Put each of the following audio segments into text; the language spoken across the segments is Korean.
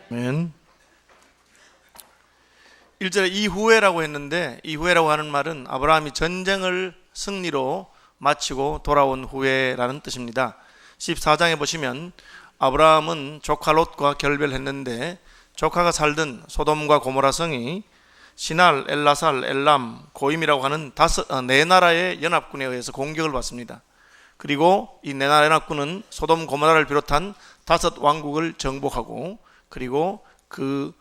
아멘. 1절에 이후에라고 했는데, 이후에라고 하는 말은 아브라함이 전쟁을 승리로 마치고 돌아온 후에라는 뜻입니다. 14장에 보시면 아브라함은 조카 롯과 결별했는데, 조카가 살던 소돔과 고모라 성이 시날, 엘라살, 엘람, 고임이라고 하는 네 나라의 연합군에 의해서 공격을 받습니다. 그리고 이 네 나라 연합군은 소돔, 고모라를 비롯한 5 왕국을 정복하고, 그리고 그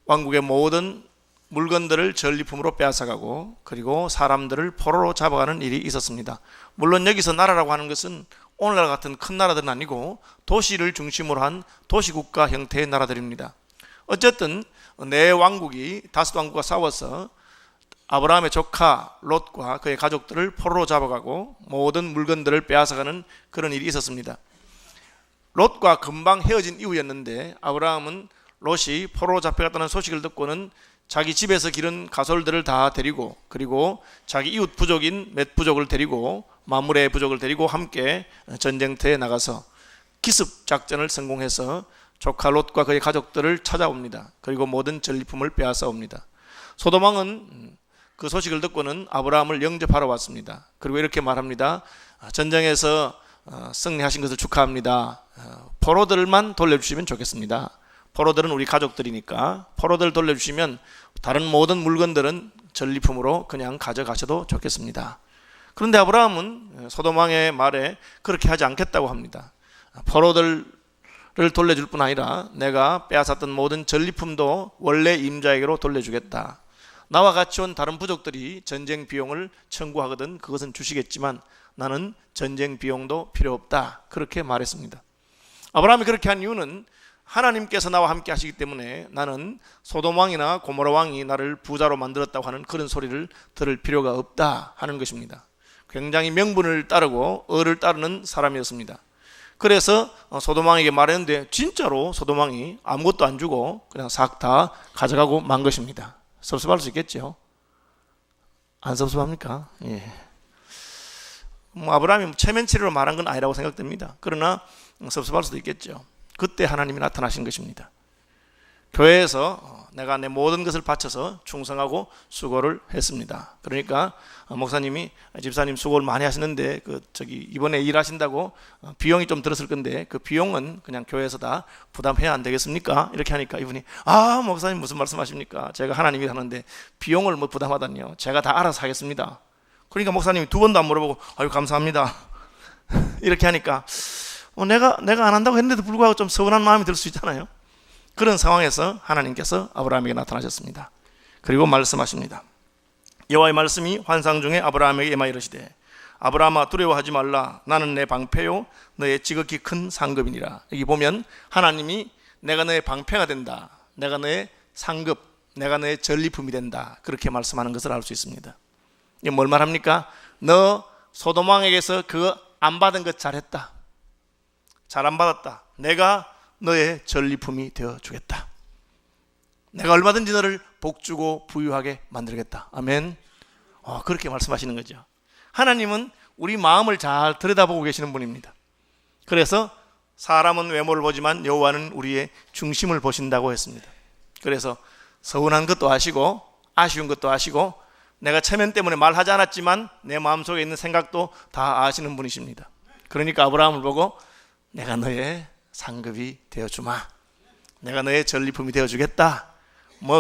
왕국의 모든 물건들을 전리품으로 빼앗아가고, 그리고 사람들을 포로로 잡아가는 일이 있었습니다. 물론 여기서 나라라고 하는 것은 오늘날 같은 큰 나라들은 아니고 도시를 중심으로 한 도시국가 형태의 나라들입니다. 어쨌든 네 왕국이 5 왕국과 싸워서 아브라함의 조카 롯과 그의 가족들을 포로로 잡아가고 모든 물건들을 빼앗아가는 그런 일이 있었습니다. 롯과 금방 헤어진 이후였는데, 아브라함은 롯이 포로로 잡혀갔다는 소식을 듣고는 자기 집에서 기른 가솔들을 다 데리고, 그리고 자기 이웃 부족인 몇 부족을 데리고, 마므레 부족을 데리고 함께 전쟁터에 나가서 기습 작전을 성공해서 조카 롯과 그의 가족들을 찾아옵니다. 그리고 모든 전리품을 빼앗아 옵니다. 소돔 왕은 그 소식을 듣고는 아브라함을 영접하러 왔습니다. 그리고 이렇게 말합니다. 전쟁에서 승리하신 것을 축하합니다. 포로들만 돌려주시면 좋겠습니다. 포로들은 우리 가족들이니까 포로들 돌려주시면 다른 모든 물건들은 전리품으로 그냥 가져가셔도 좋겠습니다. 그런데 아브라함은 소돔 왕의 말에 그렇게 하지 않겠다고 합니다. 포로들을 돌려줄 뿐 아니라 내가 빼앗았던 모든 전리품도 원래 임자에게로 돌려주겠다. 나와 같이 온 다른 부족들이 전쟁 비용을 청구하거든 그것은 주시겠지만 나는 전쟁 비용도 필요 없다. 그렇게 말했습니다. 아브라함이 그렇게 한 이유는 하나님께서 나와 함께 하시기 때문에 나는 소돔 왕이나 고모라 왕이 나를 부자로 만들었다고 하는 그런 소리를 들을 필요가 없다 하는 것입니다. 굉장히 명분을 따르고 의를 따르는 사람이었습니다. 그래서 소돔 왕에게 말했는데 진짜로 소돔 왕이 아무것도 안 주고 그냥 싹 다 가져가고 만 것입니다. 섭섭할 수 있겠죠? 안 섭섭합니까? 예. 아브라함이 체면치레로 말한 건 아니라고 생각됩니다. 그러나 섭섭할 수도 있겠죠. 그때 하나님이 나타나신 것입니다. 교회에서 내가 내 모든 것을 바쳐서 충성하고 수고를 했습니다. 그러니까 목사님이 집사님 수고를 많이 하시는데 이번에 일하신다고 비용이 좀 들었을 건데 그 비용은 그냥 교회에서 다 부담해야 안 되겠습니까? 이렇게 하니까 이분이 목사님 무슨 말씀하십니까? 제가 하나님이 하는데 비용을 뭐 부담하다니요. 제가 다 알아서 하겠습니다. 그러니까 목사님이 2번도 안 물어보고 아유 감사합니다. 이렇게 하니까 내가 안 한다고 했는데도 불구하고 좀 서운한 마음이 들 수 있잖아요. 그런 상황에서 하나님께서 아브라함에게 나타나셨습니다. 그리고 말씀하십니다. 여호와의 말씀이 환상 중에 아브라함에게 임하여 이르시되 아브라함아 두려워하지 말라. 나는 내 방패요 너의 지극히 큰 상급이니라. 여기 보면 하나님이 내가 너의 방패가 된다. 내가 너의 상급, 내가 너의 전리품이 된다. 그렇게 말씀하는 것을 알 수 있습니다. 이게 뭘 말합니까? 너 소돔 왕에게서 그거 안 받은 것 잘했다. 잘 안 받았다. 내가 너의 전리품이 되어주겠다. 내가 얼마든지 너를 복주고 부유하게 만들겠다. 아멘. 그렇게 말씀하시는 거죠. 하나님은 우리 마음을 잘 들여다보고 계시는 분입니다. 그래서 사람은 외모를 보지만 여호와는 우리의 중심을 보신다고 했습니다. 그래서 서운한 것도 아시고 아쉬운 것도 아시고 내가 체면 때문에 말하지 않았지만 내 마음속에 있는 생각도 다 아시는 분이십니다. 그러니까 아브라함을 보고 내가 너의 상급이 되어주마. 내가 너의 전리품이 되어주겠다.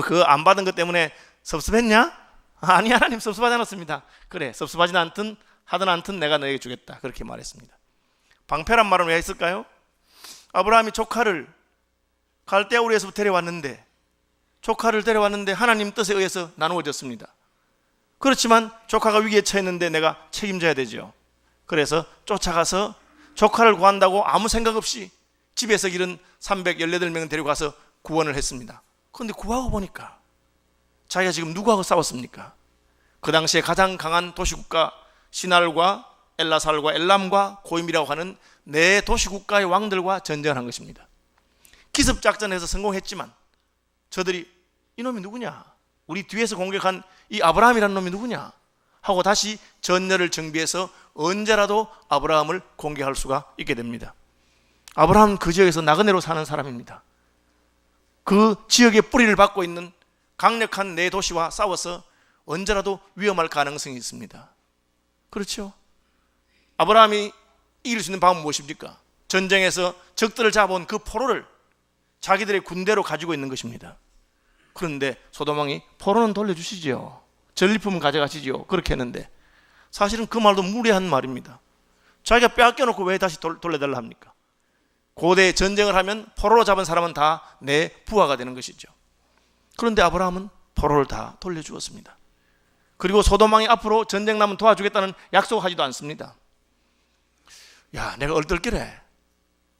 그 안 받은 것 때문에 섭섭했냐? 아니, 하나님 섭섭하지 않았습니다. 그래, 섭섭하진 하든 않든 내가 너에게 주겠다. 그렇게 말했습니다. 방패란 말은 왜 했을까요? 아브라함이 조카를 갈대아 우르에서 데려왔는데 하나님 뜻에 의해서 나누어졌습니다. 그렇지만 조카가 위기에 처했는데 내가 책임져야 되죠. 그래서 쫓아가서 조카를 구한다고 아무 생각 없이 집에서 기른 318명을 데려가서 구원을 했습니다. 그런데 구하고 보니까 자기가 지금 누구하고 싸웠습니까? 그 당시에 가장 강한 도시국가 시날과 엘라살과 엘람과 고임이라고 하는 네 도시국가의 왕들과 전쟁을 한 것입니다. 기습작전에서 성공했지만 저들이 이놈이 누구냐? 우리 뒤에서 공격한 이 아브라함이라는 놈이 누구냐? 하고 다시 전열을 정비해서 언제라도 아브라함을 공격할 수가 있게 됩니다. 아브라함은 그 지역에서 나그네로 사는 사람입니다. 그 지역의 뿌리를 받고 있는 강력한 내 도시와 싸워서 언제라도 위험할 가능성이 있습니다. 그렇죠? 아브라함이 이길 수 있는 방법은 무엇입니까? 전쟁에서 적들을 잡아온 그 포로를 자기들의 군대로 가지고 있는 것입니다. 그런데 소돔왕이 포로는 돌려주시지요, 전리품은 가져가시지요, 그렇게 했는데 사실은 그 말도 무례한 말입니다. 자기가 빼앗겨놓고 왜 다시 돌려달라 합니까? 고대 전쟁을 하면 포로로 잡은 사람은 다 내 부하가 되는 것이죠. 그런데 아브라함은 포로를 다 돌려주었습니다. 그리고 소돔왕이 앞으로 전쟁 나면 도와주겠다는 약속하지도 않습니다. 야, 내가 얼떨결에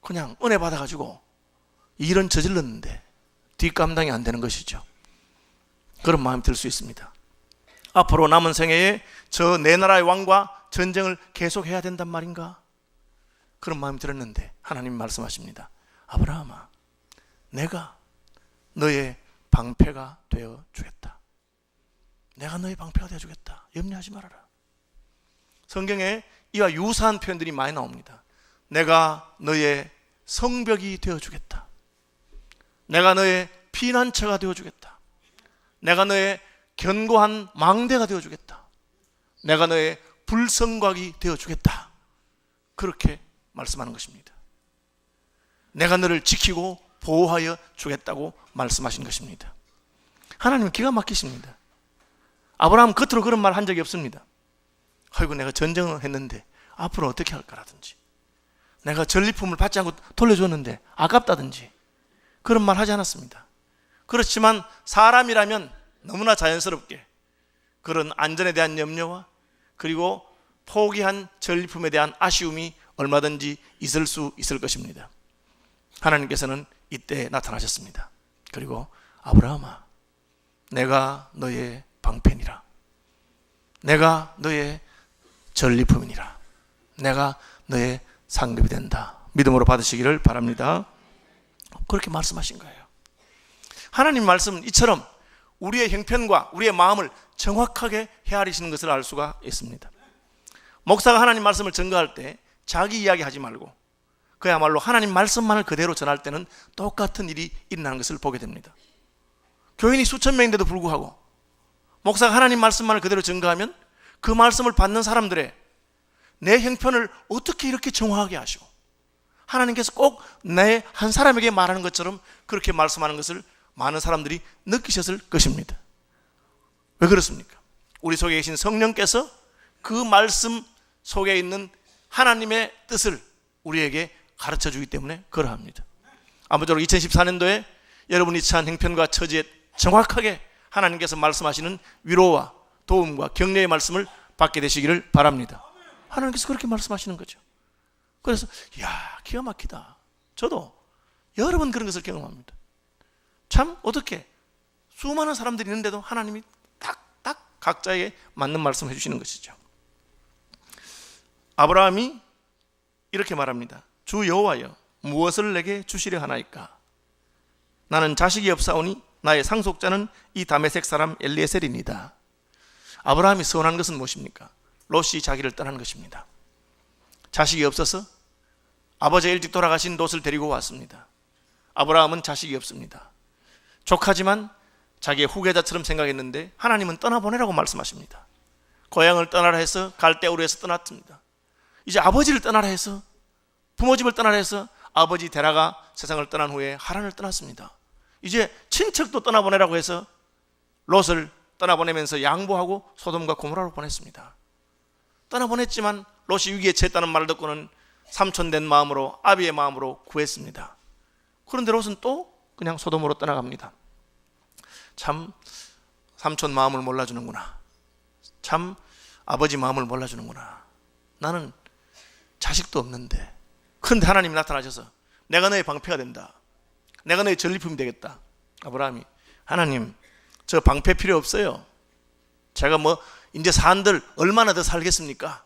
그냥 은혜 받아가지고 일은 저질렀는데 뒷감당이 안 되는 것이죠. 그런 마음이 들 수 있습니다. 앞으로 남은 생애에 저 내 나라의 왕과 전쟁을 계속해야 된단 말인가? 그런 마음이 들었는데 하나님이 말씀하십니다. 아브라함아, 내가 너의 방패가 되어 주겠다. 내가 너의 방패가 되어 주겠다. 염려하지 말아라. 성경에 이와 유사한 표현들이 많이 나옵니다. 내가 너의 성벽이 되어 주겠다. 내가 너의 피난처가 되어 주겠다. 내가 너의 견고한 망대가 되어 주겠다. 내가 너의 불성곽이 되어 주겠다. 그렇게 말씀하는 것입니다. 내가 너를 지키고 보호하여 주겠다고 말씀하신 것입니다. 하나님은 기가 막히십니다. 아브라함 겉으로 그런 말 한 적이 없습니다. 아이고, 내가 전쟁을 했는데 앞으로 어떻게 할 거라든지, 내가 전리품을 받지 않고 돌려줬는데 아깝다든지, 그런 말 하지 않았습니다. 그렇지만 사람이라면 너무나 자연스럽게 그런 안전에 대한 염려와 그리고 포기한 전리품에 대한 아쉬움이 얼마든지 있을 수 있을 것입니다. 하나님께서는 이때 나타나셨습니다. 그리고 아브라함아, 내가 너의 방패니라. 내가 너의 전리품이니라. 내가 너의 상급이 된다. 믿음으로 받으시기를 바랍니다. 그렇게 말씀하신 거예요. 하나님 말씀은 이처럼 우리의 형편과 우리의 마음을 정확하게 헤아리시는 것을 알 수가 있습니다. 목사가 하나님 말씀을 전가할 때 자기 이야기 하지 말고 그야말로 하나님 말씀만을 그대로 전할 때는 똑같은 일이 일어나는 것을 보게 됩니다. 교인이 수천 명인데도 불구하고 목사가 하나님 말씀만을 그대로 전가하면 그 말씀을 받는 사람들의 내 형편을 어떻게 이렇게 정확하게 하시고 하나님께서 꼭 내 한 사람에게 말하는 것처럼 그렇게 말씀하는 것을 많은 사람들이 느끼셨을 것입니다. 왜 그렇습니까? 우리 속에 계신 성령께서 그 말씀 속에 있는 하나님의 뜻을 우리에게 가르쳐 주기 때문에 그러합니다. 아무쪼록 2014년도에 여러분이 처한 형편과 처지에 정확하게 하나님께서 말씀하시는 위로와 도움과 격려의 말씀을 받게 되시기를 바랍니다. 하나님께서 그렇게 말씀하시는 거죠. 그래서 이야, 기가 막히다. 저도 여러 번 그런 것을 경험합니다. 참 어떻게 수많은 사람들이 있는데도 하나님이 딱 각자에게 맞는 말씀을 해주시는 것이죠. 아브라함이 이렇게 말합니다. 주 여호와여, 무엇을 내게 주시려 하나이까? 나는 자식이 없사오니 나의 상속자는 이 다메섹 사람 엘리에셀입니다. 아브라함이 서운한 것은 무엇입니까? 롯이 자기를 떠난 것입니다. 자식이 없어서 아버지가 일찍 돌아가신 롯을 데리고 왔습니다. 아브라함은 자식이 없습니다. 조카지만 자기의 후계자처럼 생각했는데 하나님은 떠나보내라고 말씀하십니다. 고향을 떠나라 해서 갈대우르 에서 떠났습니다. 이제 아버지를 떠나라 해서, 부모집을 떠나라 해서 아버지 데라가 세상을 떠난 후에 하란을 떠났습니다. 이제 친척도 떠나보내라고 해서 롯을 떠나보내면서 양보하고 소돔과 고모라로 보냈습니다. 떠나보냈지만 롯이 위기에 처했다는 말을 듣고는 삼촌된 마음으로, 아비의 마음으로 구했습니다. 그런데 롯은 또 그냥 소돔으로 떠나갑니다. 참 삼촌 마음을 몰라주는구나. 참 아버지 마음을 몰라주는구나. 나는 자식도 없는데. 그런데 하나님이 나타나셔서 내가 너의 방패가 된다. 내가 너의 전리품이 되겠다. 아브라함이, 하나님, 저 방패 필요 없어요. 제가 이제 산들 얼마나 더 살겠습니까?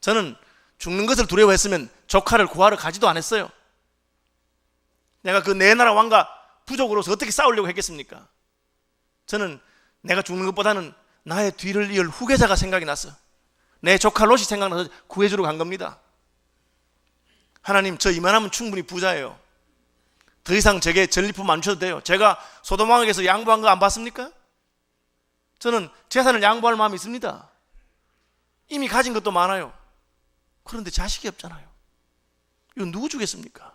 저는 죽는 것을 두려워했으면 조카를 구하러 가지도 않았어요. 내가 그 내 나라 왕과 부족으로서 어떻게 싸우려고 했겠습니까? 저는 내가 죽는 것보다는 나의 뒤를 이을 후계자가 생각이 났어. 내 조카 롯이 생각나서 구해주러 간 겁니다. 하나님, 저 이만하면 충분히 부자예요. 더 이상 제게 전리품 안 주셔도 돼요. 제가 소돔왕에게서 양보한 거 안 봤습니까? 저는 재산을 양보할 마음이 있습니다. 이미 가진 것도 많아요. 그런데 자식이 없잖아요. 이건 누구 주겠습니까?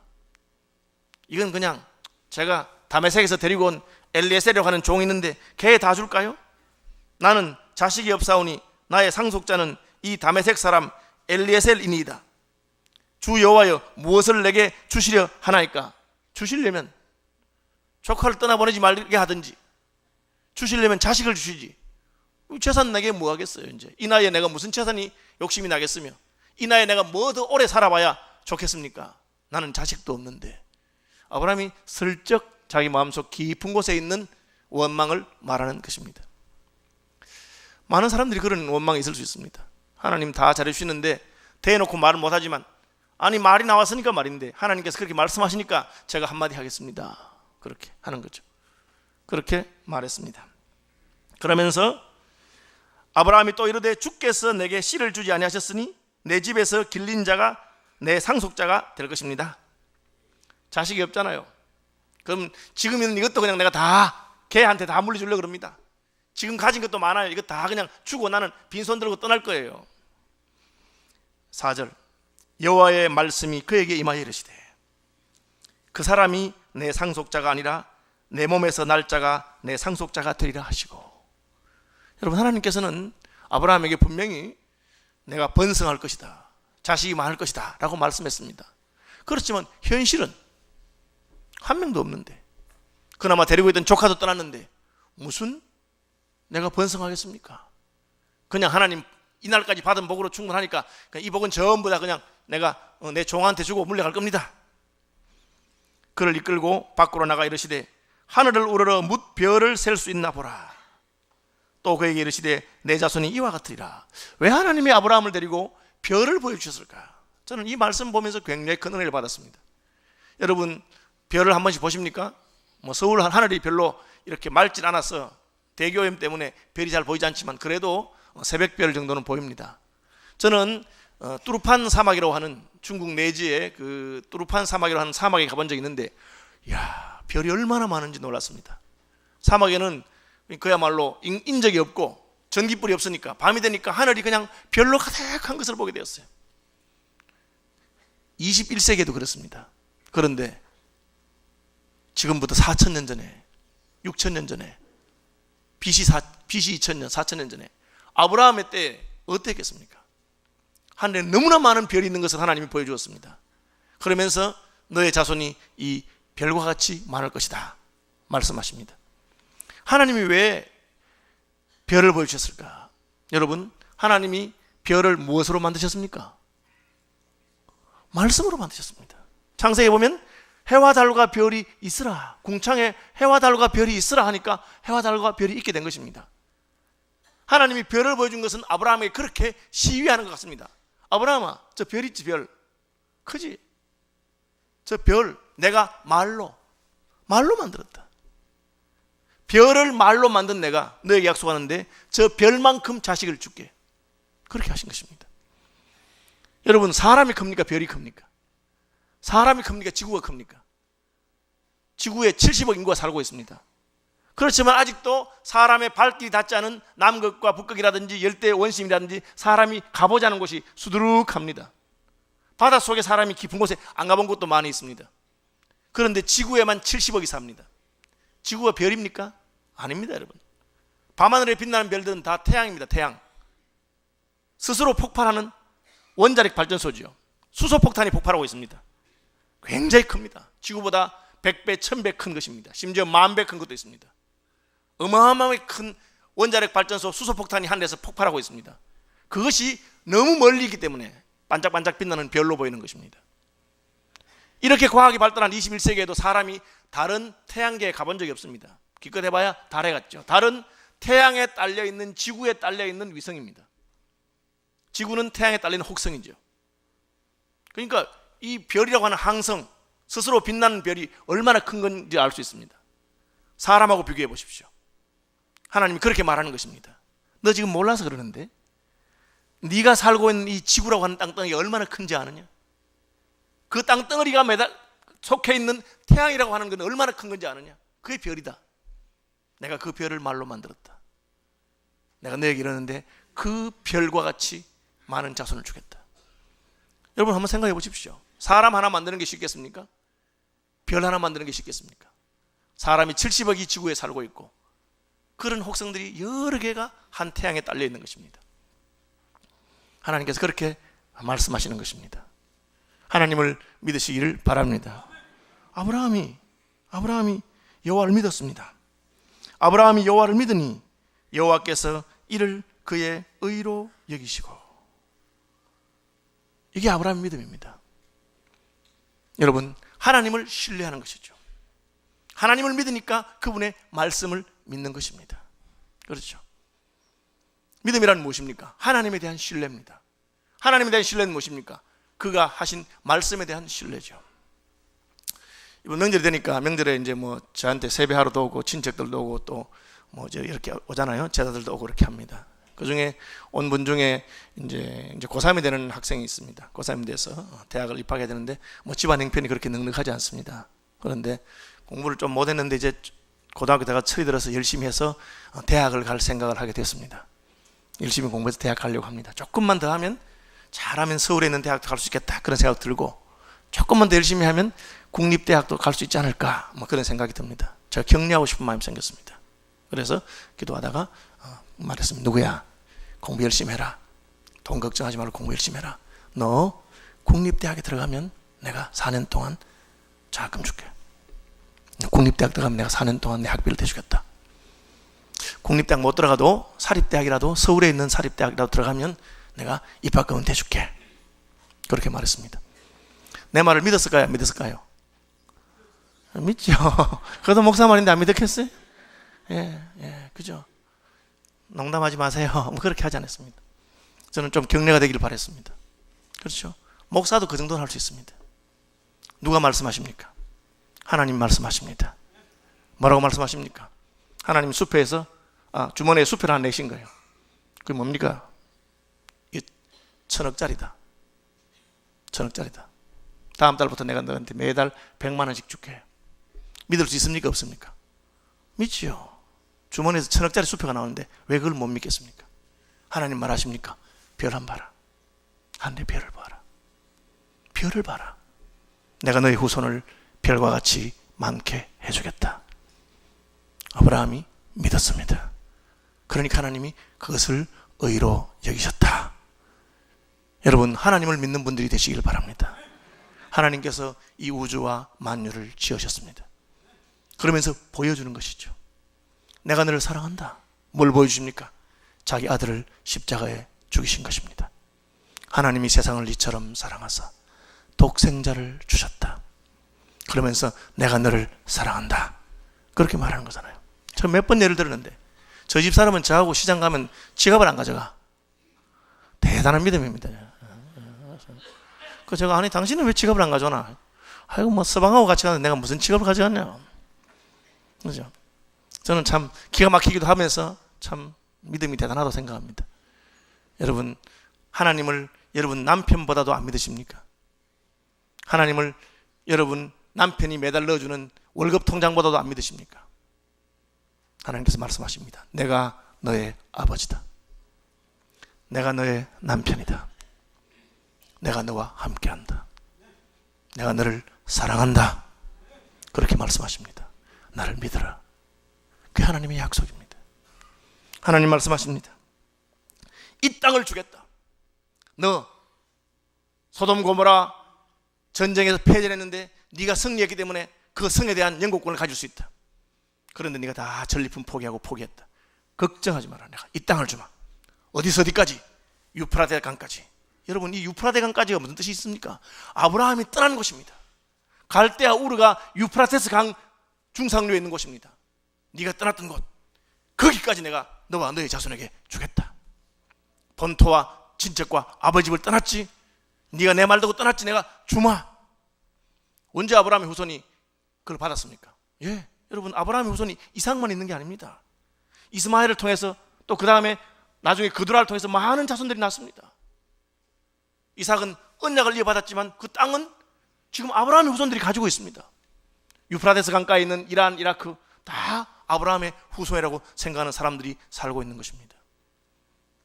이건 그냥 제가 다메섹에서 데리고 온 엘리에셀이라고 하는 종이 있는데 걔 다 줄까요? 나는 자식이 없사오니 나의 상속자는 이 다메섹 사람 엘리에셀이니이다. 주 여호와여 무엇을 내게 주시려 하나이까? 주시려면 조카를 떠나보내지 말게 하든지, 주시려면 자식을 주시지. 재산 내게 뭐 하겠어요? 이제 이 나이에 내가 무슨 재산이 욕심이 나겠으며, 이 나이에 내가 뭐 더 오래 살아봐야 좋겠습니까? 나는 자식도 없는데. 아브라함이 슬쩍 자기 마음속 깊은 곳에 있는 원망을 말하는 것입니다. 많은 사람들이 그런 원망이 있을 수 있습니다. 하나님 다 잘해주시는데 대놓고 말을 못하지만, 아니 말이 나왔으니까 말인데 하나님께서 그렇게 말씀하시니까 제가 한마디 하겠습니다. 그렇게 하는 거죠. 그렇게 말했습니다. 그러면서 아브라함이 또 이르되 주께서 내게 씨를 주지 아니하셨으니 내 집에서 길린 자가 내 상속자가 될 것입니다. 자식이 없잖아요. 그럼 지금 있는 이것도 그냥 내가 다 걔한테 다 물려주려고 그럽니다. 지금 가진 것도 많아요. 이거 다 그냥 주고 나는 빈손 들고 떠날 거예요. 4절 여호와의 말씀이 그에게 임하여 이르시되 그 사람이 내 상속자가 아니라 내 몸에서 날 자가 내 상속자가 되리라 하시고. 여러분, 하나님께서는 아브라함에게 분명히 내가 번성할 것이다, 자식이 많을 것이다 라고 말씀했습니다. 그렇지만 현실은 한 명도 없는데, 그나마 데리고 있던 조카도 떠났는데 무슨 내가 번성하겠습니까? 그냥 하나님 이날까지 받은 복으로 충분하니까 이 복은 전부 다 그냥 내가 내 종한테 주고 물려갈 겁니다. 그를 이끌고 밖으로 나가 이르시되 하늘을 우러러 뭇 별을 셀 수 있나 보라. 또 그에게 이르시되 내 자손이 이와 같으리라. 왜 하나님이 아브라함을 데리고 별을 보여주셨을까? 저는 이 말씀 보면서 굉장히 큰 은혜를 받았습니다. 여러분, 별을 한 번씩 보십니까? 서울 하늘이 별로 이렇게 맑진 않아서 대기오염 때문에 별이 잘 보이지 않지만 그래도 새벽별 정도는 보입니다. 저는 뚜르판 사막이라고 하는 중국 내지의 그 뚜르판 사막이라고 하는 사막에 가본 적이 있는데, 이야, 별이 얼마나 많은지 놀랐습니다. 사막에는 그야말로 인적이 없고 전기불이 없으니까 밤이 되니까 하늘이 그냥 별로 가득한 것을 보게 되었어요. 21세기에도 그렇습니다. 그런데 지금부터 4,000년 전에, 6,000년 전에, BC 2000년, 4,000년 전에 아브라함의 때 어땠겠습니까? 하늘에 너무나 많은 별이 있는 것을 하나님이 보여주었습니다. 그러면서 너의 자손이 이 별과 같이 많을 것이다 말씀하십니다. 하나님이 왜 별을 보여주셨을까? 여러분, 하나님이 별을 무엇으로 만드셨습니까? 말씀으로 만드셨습니다. 창세기에 보면 해와 달과 별이 있으라, 궁창에 해와 달과 별이 있으라 하니까 해와 달과 별이 있게 된 것입니다. 하나님이 별을 보여준 것은 아브라함에게 그렇게 시위하는 것 같습니다. 아브라함아, 저 별 있지, 별 크지? 저 별 내가 말로 만들었다. 별을 말로 만든 내가 너에게 약속하는데 저 별만큼 자식을 줄게. 그렇게 하신 것입니다. 여러분, 사람이 큽니까? 별이 큽니까? 사람이 큽니까? 지구가 큽니까? 지구에 70억 인구가 살고 있습니다. 그렇지만 아직도 사람의 발길이 닿지 않은 남극과 북극이라든지 열대 원심이라든지 사람이 가보자는 곳이 수두룩합니다. 바닷속에 사람이 깊은 곳에 안 가본 곳도 많이 있습니다. 그런데 지구에만 70억이 삽니다. 지구가 별입니까? 아닙니다, 여러분. 밤하늘에 빛나는 별들은 다 태양입니다. 태양. 스스로 폭발하는 원자력 발전소지요. 수소폭탄이 폭발하고 있습니다. 굉장히 큽니다. 지구보다 100배, 1000배 큰 것입니다. 심지어 10,000배 큰 것도 있습니다. 어마어마하게 큰 원자력 발전소 수소폭탄이 하늘에서 폭발하고 있습니다. 그것이 너무 멀리 있기 때문에 반짝반짝 빛나는 별로 보이는 것입니다. 이렇게 과학이 발달한 21세기에도 사람이 다른 태양계에 가본 적이 없습니다. 기껏 해봐야 달에 갔죠. 달은 태양에 딸려있는, 지구에 딸려있는 위성입니다. 지구는 태양에 딸리는 혹성이죠. 그러니까 이 별이라고 하는 항성, 스스로 빛나는 별이 얼마나 큰 건지 알 수 있습니다. 사람하고 비교해 보십시오. 하나님이 그렇게 말하는 것입니다. 너 지금 몰라서 그러는데 네가 살고 있는 이 지구라고 하는 땅덩이가 얼마나 큰지 아느냐? 그 땅덩어리가 속해 있는 태양이라고 하는 건 얼마나 큰 건지 아느냐? 그게 별이다. 내가 그 별을 말로 만들었다. 내가 너에게 이러는데 그 별과 같이 많은 자손을 주겠다. 여러분 한번 생각해 보십시오. 사람 하나 만드는 게 쉽겠습니까? 별 하나 만드는 게 쉽겠습니까? 사람이 70억이 지구에 살고 있고 그런 혹성들이 여러 개가 한 태양에 딸려 있는 것입니다. 하나님께서 그렇게 말씀하시는 것입니다. 하나님을 믿으시기를 바랍니다. 아브라함이 여호와를 믿었습니다. 아브라함이 여호와를 믿으니 여호와께서 이를 그의 의로 여기시고, 이게 아브라함의 믿음입니다. 여러분, 하나님을 신뢰하는 것이죠. 하나님을 믿으니까 그분의 말씀을 믿는 것입니다. 그렇죠? 믿음이란 무엇입니까? 하나님에 대한 신뢰입니다. 하나님에 대한 신뢰는 무엇입니까? 그가 하신 말씀에 대한 신뢰죠. 이번 명절이 되니까 명절에 이제 뭐 저한테 세배하러도 오고 친척들도 오고 또 뭐 이렇게 오잖아요. 제자들도 오고 그렇게 합니다. 그 중에 온 분 중에 이제 고3이 되는 학생이 있습니다. 고3이 돼서 대학을 입학해야 되는데 뭐 집안 형편이 그렇게 넉넉하지 않습니다. 그런데 공부를 좀 못했는데 이제 고등학교 대가 철이 들어서 열심히 해서 대학을 갈 생각을 하게 됐습니다. 열심히 공부해서 대학 가려고 합니다. 조금만 더 하면, 잘하면 서울에 있는 대학도 갈 수 있겠다 그런 생각 들고, 조금만 더 열심히 하면 국립대학도 갈 수 있지 않을까 뭐 그런 생각이 듭니다. 제가 격려하고 싶은 마음이 생겼습니다. 그래서 기도하다가 말했습니다. 누구야? 공부 열심히 해라. 돈 걱정하지 말고 공부 열심히 해라. 너 국립대학에 들어가면 내가 4년 동안 장학금 줄게. 국립대학 들어가면 내가 4년 동안 내 학비를 대주겠다. 국립대학 못 들어가도 사립대학이라도, 서울에 있는 사립대학이라도 들어가면 내가 입학금은 대줄게. 그렇게 말했습니다. 내 말을 믿었을까요? 안 믿었을까요? 믿죠. 그래도 목사 말인데 안 믿었겠어요? 그죠? 농담하지 마세요. 뭐 그렇게 하지 않았습니다. 저는 좀 격려가 되기를 바랬습니다. 그렇죠? 목사도 그 정도는 할 수 있습니다. 누가 말씀하십니까? 하나님 말씀하십니다. 뭐라고 말씀하십니까? 하나님 숲에서 주머니에 수표를 하나 내신 거예요. 그게 뭡니까? 1,000억짜리다. 1,000억짜리다. 다음 달부터 내가 너한테 매달 100만 원씩 줄게. 믿을 수 있습니까? 없습니까? 믿지요. 주머니에서 1,000억짜리 수표가 나오는데 왜 그걸 못 믿겠습니까? 하나님 말하십니까? 별 한 봐라. 하늘의 별을 봐라. 별을 봐라. 내가 너의 후손을 별과 같이 많게 해주겠다. 아브라함이 믿었습니다. 그러니까 하나님이 그것을 의로 여기셨다. 여러분, 하나님을 믿는 분들이 되시길 바랍니다. 하나님께서 이 우주와 만유를 지으셨습니다. 그러면서 보여주는 것이죠. 내가 너를 사랑한다. 뭘 보여주십니까? 자기 아들을 십자가에 죽이신 것입니다. 하나님이 세상을 이처럼 사랑하사 독생자를 주셨다. 그러면서 내가 너를 사랑한다. 그렇게 말하는 거잖아요. 저 몇 번 예를 들었는데, 저 집 사람은 저하고 시장 가면 지갑을 안 가져가. 대단한 믿음입니다. 그 제가, 아니 당신은 왜 지갑을 안 가져오나? 아이고 뭐 서방하고 같이 가는데 내가 무슨 지갑을 가져갔냐. 그죠? 저는 참 기가 막히기도 하면서 참 믿음이 대단하다고 생각합니다. 여러분, 하나님을 여러분 남편보다도 안 믿으십니까? 하나님을 여러분 남편이 매달 넣어주는 월급 통장보다도 안 믿으십니까? 하나님께서 말씀하십니다. 내가 너의 아버지다. 내가 너의 남편이다. 내가 너와 함께한다. 내가 너를 사랑한다. 그렇게 말씀하십니다. 나를 믿어라. 그게 하나님의 약속입니다. 하나님 말씀하십니다. 이 땅을 주겠다. 너 소돔 고모라 전쟁에서 패전했는데 네가 승리했기 때문에 그 성에 대한 영국권을 가질 수 있다. 그런데 네가 다 전리품 포기하고 포기했다. 걱정하지 마라. 내가 이 땅을 주마. 어디서 어디까지? 유프라데 강까지. 여러분, 이 유프라데 강까지가 무슨 뜻이 있습니까? 아브라함이 떠난 곳입니다. 갈대아 우르가 유프라테스 강 중상류에 있는 곳입니다. 네가 떠났던 곳, 거기까지 내가 너와 너의 자손에게 주겠다. 본토와 친척과 아버지 집을 떠났지, 네가 내 말 듣고 떠났지, 내가 주마. 언제 아브라함의 후손이 그걸 받았습니까? 여러분, 아브라함의 후손이 이삭만 있는 게 아닙니다. 이스마엘을 통해서 또 그 다음에 나중에 그두라를 통해서 많은 자손들이 났습니다. 이삭은 언약을 이어받았지만 그 땅은 지금 아브라함의 후손들이 가지고 있습니다. 유프라데스 강가에 있는 이란, 이라크 다 아브라함의 후손이라고 생각하는 사람들이 살고 있는 것입니다.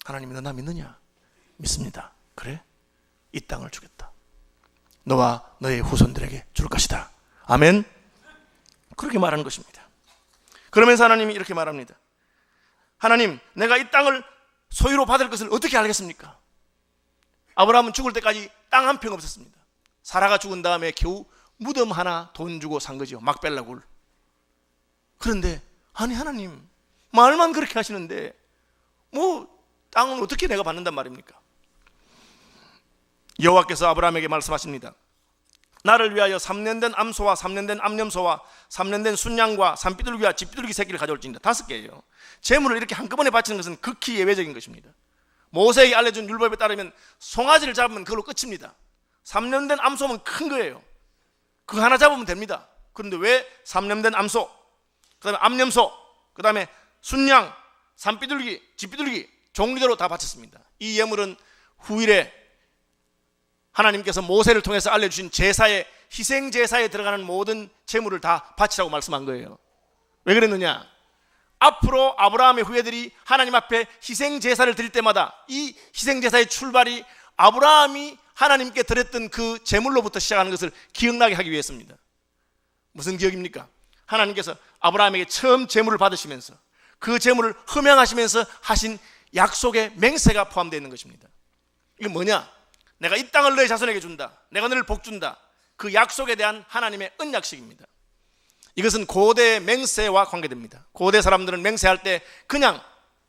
하나님이 너 나 믿느냐? 믿습니다. 그래? 이 땅을 주겠다. 너와 너의 후손들에게 줄 것이다. 아멘. 그렇게 말하는 것입니다. 그러면서 하나님이 이렇게 말합니다. 하나님, 내가 이 땅을 소유로 받을 것을 어떻게 알겠습니까? 아브라함은 죽을 때까지 땅 한 평 없었습니다. 사라가 죽은 다음에 겨우 무덤 하나 돈 주고 산 거죠. 막벨라 굴. 그런데 아니 하나님, 말만 그렇게 하시는데 뭐 땅은 어떻게 내가 받는단 말입니까? 여호와께서 아브라함에게 말씀하십니다. 나를 위하여 3년 된 암소와 3년 된 암염소와 3년 된 순양과 산비둘기와 집비둘기 새끼를 가져올지니라. 5개예요. 재물을 이렇게 한꺼번에 바치는 것은 극히 예외적인 것입니다. 모세에게 알려준 율법에 따르면 송아지를 잡으면 그걸로 끝입니다. 3년 된 암소면 큰 거예요. 그거 하나 잡으면 됩니다. 그런데 왜 3년 된 암소, 그 다음에 암염소, 그 다음에 순양, 산비둘기, 집비둘기 종류대로 다 바쳤습니다. 이 예물은 후일에 하나님께서 모세를 통해서 알려주신 제사에, 희생 제사에 들어가는 모든 제물을 다 바치라고 말씀한 거예요. 왜 그랬느냐? 앞으로 아브라함의 후예들이 하나님 앞에 희생 제사를 드릴 때마다 이 희생 제사의 출발이 아브라함이 하나님께 드렸던 그 제물로부터 시작하는 것을 기억나게 하기 위해서입니다. 무슨 기억입니까? 하나님께서 아브라함에게 처음 제물을 받으시면서 그 제물을 흠양하시면서 하신 약속의 맹세가 포함되어 있는 것입니다. 이게 뭐냐? 내가 이 땅을 너의 자손에게 준다. 내가 너를 복준다. 그 약속에 대한 하나님의 언약식입니다. 이것은 고대의 맹세와 관계됩니다. 고대 사람들은 맹세할 때 그냥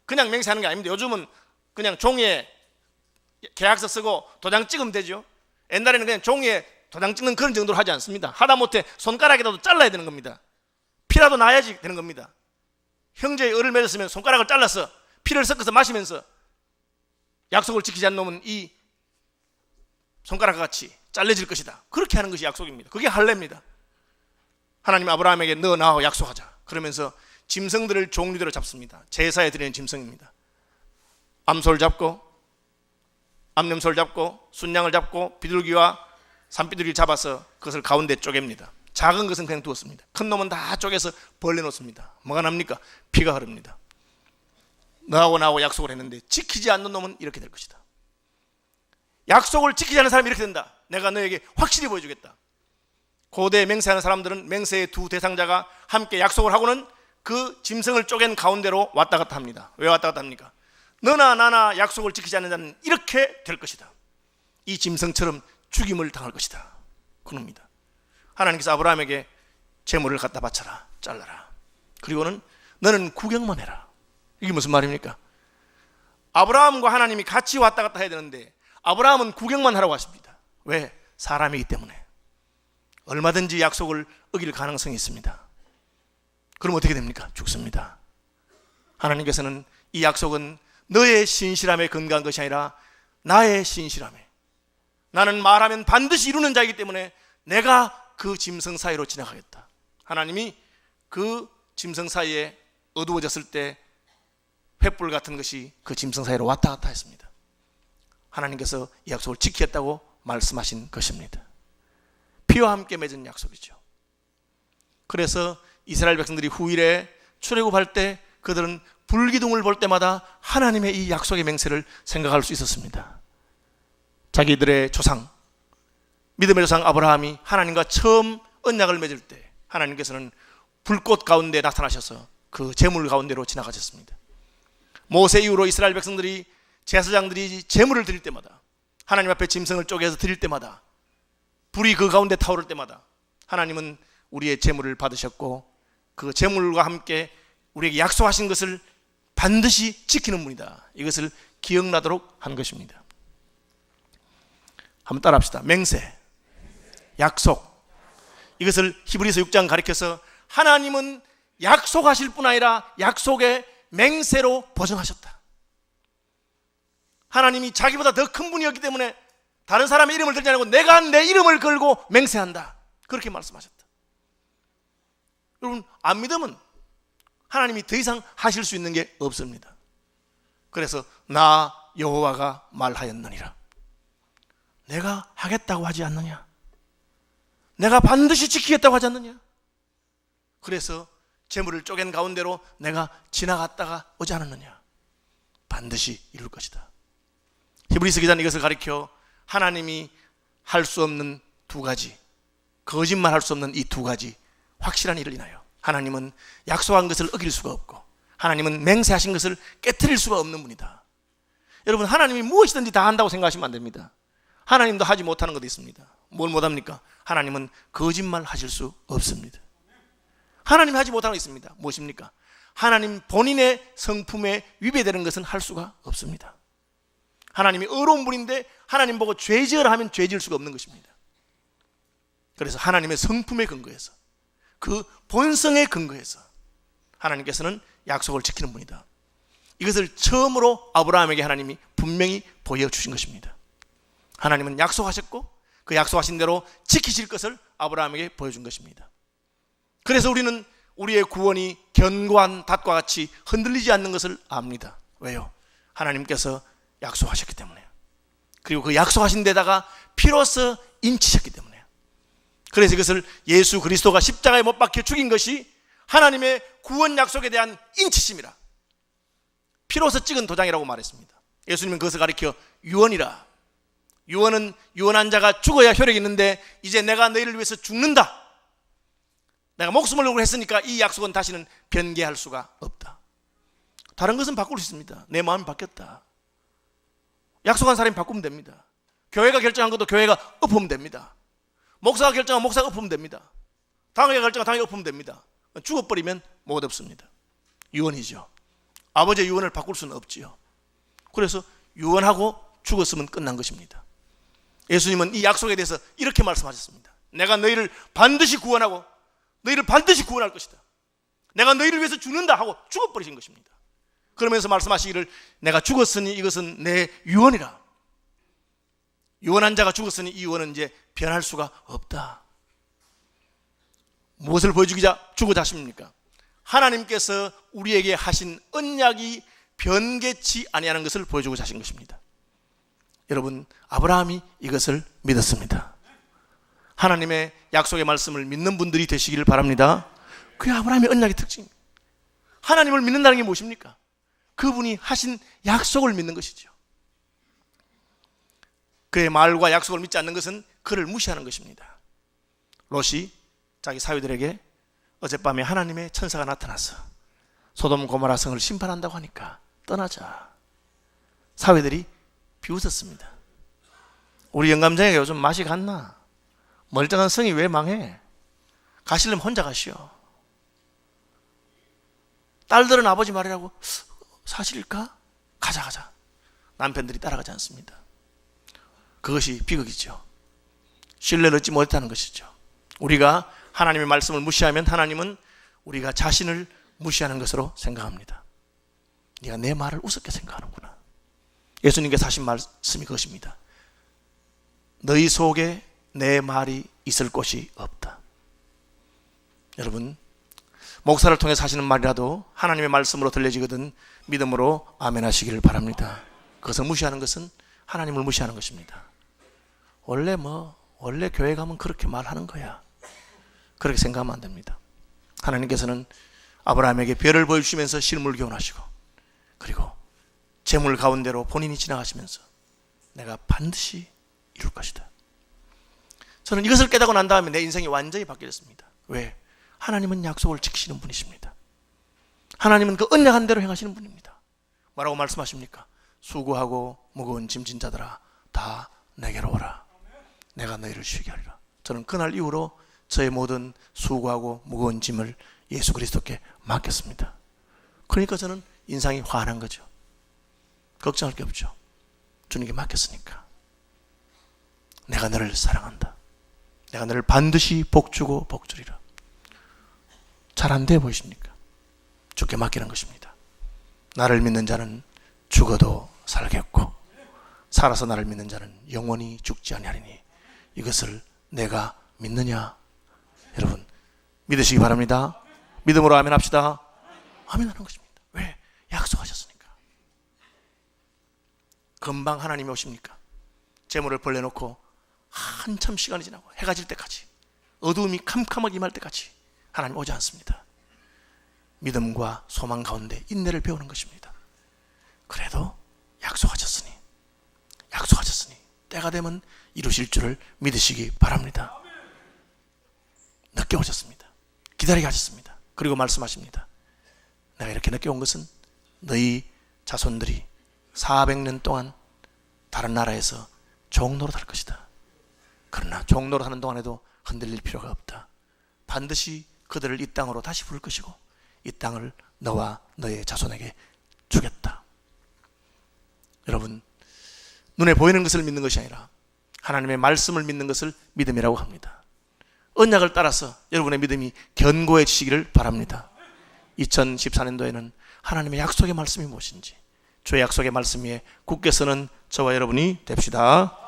맹세하는 게 아닙니다. 요즘은 그냥 종이에 계약서 쓰고 도장 찍으면 되죠. 옛날에는 그냥 종이에 도장 찍는 그런 정도로 하지 않습니다. 하다못해 손가락이라도 잘라야 되는 겁니다. 피라도 나야지 되는 겁니다. 형제의 을을 맺었으면 손가락을 잘라서 피를 섞어서 마시면서 약속을 지키지 않는 놈은 이 손가락과 같이 잘려질 것이다. 그렇게 하는 것이 약속입니다. 그게 할례입니다. 하나님 아브라함에게 너 나하고 약속하자. 그러면서 짐승들을 종류대로 잡습니다. 제사에 드리는 짐승입니다. 암소를 잡고 암염소를 잡고 순양을 잡고 비둘기와 산비둘기를 잡아서 그것을 가운데 쪼갭니다. 작은 것은 그냥 두었습니다. 큰 놈은 다 쪼개서 벌려놓습니다. 뭐가 납니까? 피가 흐릅니다. 너하고 나하고 약속을 했는데 지키지 않는 놈은 이렇게 될 것이다. 약속을 지키지 않는 사람이 이렇게 된다. 내가 너에게 확실히 보여주겠다. 고대에 맹세하는 사람들은 맹세의 두 대상자가 함께 약속을 하고는 그 짐승을 쪼갠 가운데로 왔다 갔다 합니다. 왜 왔다 갔다 합니까? 너나 나나 약속을 지키지 않는 자는 이렇게 될 것이다. 이 짐승처럼 죽임을 당할 것이다. 그럽니다. 하나님께서 아브라함에게 제물을 갖다 바쳐라, 잘라라. 그리고는 너는 구경만 해라. 이게 무슨 말입니까? 아브라함과 하나님이 같이 왔다 갔다 해야 되는데 아브라함은 구경만 하라고 하십니다. 왜? 사람이기 때문에. 얼마든지 약속을 어길 가능성이 있습니다. 그럼 어떻게 됩니까? 죽습니다. 하나님께서는 이 약속은 너의 신실함에 근거한 것이 아니라 나의 신실함에, 나는 말하면 반드시 이루는 자이기 때문에 내가 그 짐승 사이로 지나가겠다. 하나님이 그 짐승 사이에 어두워졌을 때 횃불 같은 것이 그 짐승 사이로 왔다 갔다 했습니다. 하나님께서 이 약속을 지키겠다고 말씀하신 것입니다. 피와 함께 맺은 약속이죠. 그래서 이스라엘 백성들이 후일에 출애굽할 때 그들은 불기둥을 볼 때마다 하나님의 이 약속의 맹세를 생각할 수 있었습니다. 자기들의 조상, 믿음의 조상 아브라함이 하나님과 처음 언약을 맺을 때 하나님께서는 불꽃 가운데 나타나셔서 그 제물 가운데로 지나가셨습니다. 모세 이후로 이스라엘 백성들이, 제사장들이 제물을 드릴 때마다, 하나님 앞에 짐승을 쪼개서 드릴 때마다, 불이 그 가운데 타오를 때마다 하나님은 우리의 제물을 받으셨고 그 제물과 함께 우리에게 약속하신 것을 반드시 지키는 분이다. 이것을 기억나도록 한 것입니다. 한번 따라합시다. 맹세, 약속. 이것을 히브리서 6장 가리켜서 하나님은 약속하실 뿐 아니라 약속의 맹세로 보증하셨다. 하나님이 자기보다 더 큰 분이었기 때문에 다른 사람의 이름을 들지 않고 내가 내 이름을 걸고 맹세한다. 그렇게 말씀하셨다. 여러분, 안 믿으면 하나님이 더 이상 하실 수 있는 게 없습니다. 그래서 나 여호와가 말하였느니라. 내가 하겠다고 하지 않느냐? 내가 반드시 지키겠다고 하지 않느냐? 그래서 재물을 쪼갠 가운데로 내가 지나갔다가 오지 않았느냐? 반드시 이룰 것이다. 히브리서 기자는 이것을 가리켜 하나님이 할 수 없는 두 가지, 거짓말할 수 없는 이 두 가지 확실한 일을 인하여 하나님은 약속한 것을 어길 수가 없고 하나님은 맹세하신 것을 깨트릴 수가 없는 분이다. 여러분, 하나님이 무엇이든지 다 한다고 생각하시면 안 됩니다. 하나님도 하지 못하는 것도 있습니다. 뭘 못합니까? 하나님은 거짓말 하실 수 없습니다. 하나님이 하지 못하는 게 있습니다. 무엇입니까? 하나님 본인의 성품에 위배되는 것은 할 수가 없습니다. 하나님이 의로운 분인데 하나님 보고 죄 지으라 하면 죄 지을 수가 없는 것입니다. 그래서 하나님의 성품에 근거해서, 그 본성에 근거해서 하나님께서는 약속을 지키는 분이다. 이것을 처음으로 아브라함에게 하나님이 분명히 보여주신 것입니다. 하나님은 약속하셨고 그 약속하신 대로 지키실 것을 아브라함에게 보여준 것입니다. 그래서 우리는 우리의 구원이 견고한 닷과 같이 흔들리지 않는 것을 압니다. 왜요? 하나님께서 약속하셨기 때문에요. 그리고 그 약속하신 데다가 피로써 인치셨기 때문에요. 그래서 이것을 예수 그리스도가 십자가에 못 박혀 죽인 것이 하나님의 구원 약속에 대한 인치심이라, 피로써 찍은 도장이라고 말했습니다. 예수님은 그것을 가리켜 유언이라, 유언은 유언한 자가 죽어야 효력이 있는데 이제 내가 너희를 위해서 죽는다, 내가 목숨을 걸고 했으니까 이 약속은 다시는 변개할 수가 없다. 다른 것은 바꿀 수 있습니다. 내 마음이 바뀌었다. 약속한 사람이 바꾸면 됩니다. 교회가 결정한 것도 교회가 엎으면 됩니다. 목사가 결정한 목사가 엎으면 됩니다. 당회가 결정한 당회가 엎으면 됩니다. 죽어버리면 못 엎습니다. 유언이죠. 아버지의 유언을 바꿀 수는 없지요. 그래서 유언하고 죽었으면 끝난 것입니다. 예수님은 이 약속에 대해서 이렇게 말씀하셨습니다. 내가 너희를 반드시 구원하고 너희를 반드시 구원할 것이다. 내가 너희를 위해서 죽는다 하고 죽어버리신 것입니다. 그러면서 말씀하시기를 내가 죽었으니 이것은 내 유언이라. 유언한 자가 죽었으니 이 유언은 이제 변할 수가 없다. 무엇을 보여주고자 하십니까? 하나님께서 우리에게 하신 언약이 변개치 아니하는 것을 보여주고자 하신 것입니다. 여러분, 아브라함이 이것을 믿었습니다. 하나님의 약속의 말씀을 믿는 분들이 되시기를 바랍니다. 그게 아브라함의 언약의 특징입니다. 하나님을 믿는다는 게 무엇입니까? 그분이 하신 약속을 믿는 것이죠. 그의 말과 약속을 믿지 않는 것은 그를 무시하는 것입니다. 롯이 자기 사위들에게 어젯밤에 하나님의 천사가 나타나서 소돔 고모라 성을 심판한다고 하니까 떠나자. 사위들이 비웃었습니다. 우리 영감장에게 요즘 맛이 갔나? 멀쩡한 성이 왜 망해? 가시려면 혼자 가시오. 딸들은 아버지 말이라고 사실일까? 가자. 남편들이 따라가지 않습니다. 그것이 비극이죠. 신뢰를 얻지 못했다는 것이죠. 우리가 하나님의 말씀을 무시하면 하나님은 우리가 자신을 무시하는 것으로 생각합니다. 네가 내 말을 우습게 생각하는구나. 예수님께서 하신 말씀이 그것입니다. 너희 속에 내 말이 있을 곳이 없다. 여러분, 목사를 통해서 하시는 말이라도 하나님의 말씀으로 들려지거든 믿음으로 아멘 하시기를 바랍니다. 그것을 무시하는 것은 하나님을 무시하는 것입니다. 원래 교회 가면 그렇게 말하는 거야, 그렇게 생각하면 안 됩니다. 하나님께서는 아브라함에게 별을 보여주시면서 실물 교훈하시고, 그리고 재물 가운데로 본인이 지나가시면서 내가 반드시 이룰 것이다. 저는 이것을 깨닫고 난 다음에 내 인생이 완전히 바뀌었습니다. 왜? 하나님은 약속을 지키시는 분이십니다. 하나님은 그 언약한 대로 행하시는 분입니다. 뭐라고 말씀하십니까? 수고하고 무거운 짐진 자들아 다 내게로 오라. 내가 너희를 쉬게 하리라. 저는 그날 이후로 저의 모든 수고하고 무거운 짐을 예수 그리스도께 맡겼습니다. 그러니까 저는 인상이 환한 거죠. 걱정할 게 없죠. 주님께 맡겼으니까. 내가 너를 사랑한다. 내가 너를 반드시 복주고 복주리라. 잘 안 돼 보이십니까? 주께 맡기는 것입니다. 나를 믿는 자는 죽어도 살겠고 살아서 나를 믿는 자는 영원히 죽지 아니하리니 이것을 내가 믿느냐? 여러분, 믿으시기 바랍니다. 믿음으로 아멘 합시다. 아멘 하는 것입니다. 왜? 약속하셨으니까. 금방 하나님이 오십니까? 재물을 벌려놓고 한참 시간이 지나고 해가 질 때까지 어두움이 캄캄하게 임할 때까지 하나님 오지 않습니다. 믿음과 소망 가운데 인내를 배우는 것입니다. 그래도 약속하셨으니 때가 되면 이루실 줄을 믿으시기 바랍니다. 늦게 오셨습니다. 기다리게 하셨습니다. 그리고 말씀하십니다. 내가 이렇게 늦게 온 것은 너희 자손들이 400년 동안 다른 나라에서 종노릇 할 것이다. 그러나 종노릇 하는 동안에도 흔들릴 필요가 없다. 반드시 그들을 이 땅으로 다시 부를 것이고 이 땅을 너와 너의 자손에게 주겠다. 여러분, 눈에 보이는 것을 믿는 것이 아니라 하나님의 말씀을 믿는 것을 믿음이라고 합니다. 언약을 따라서 여러분의 믿음이 견고해지시기를 바랍니다. 2014년도에는 하나님의 약속의 말씀이 무엇인지, 주의 약속의 말씀 위에 굳게 서는 저와 여러분이 됩시다.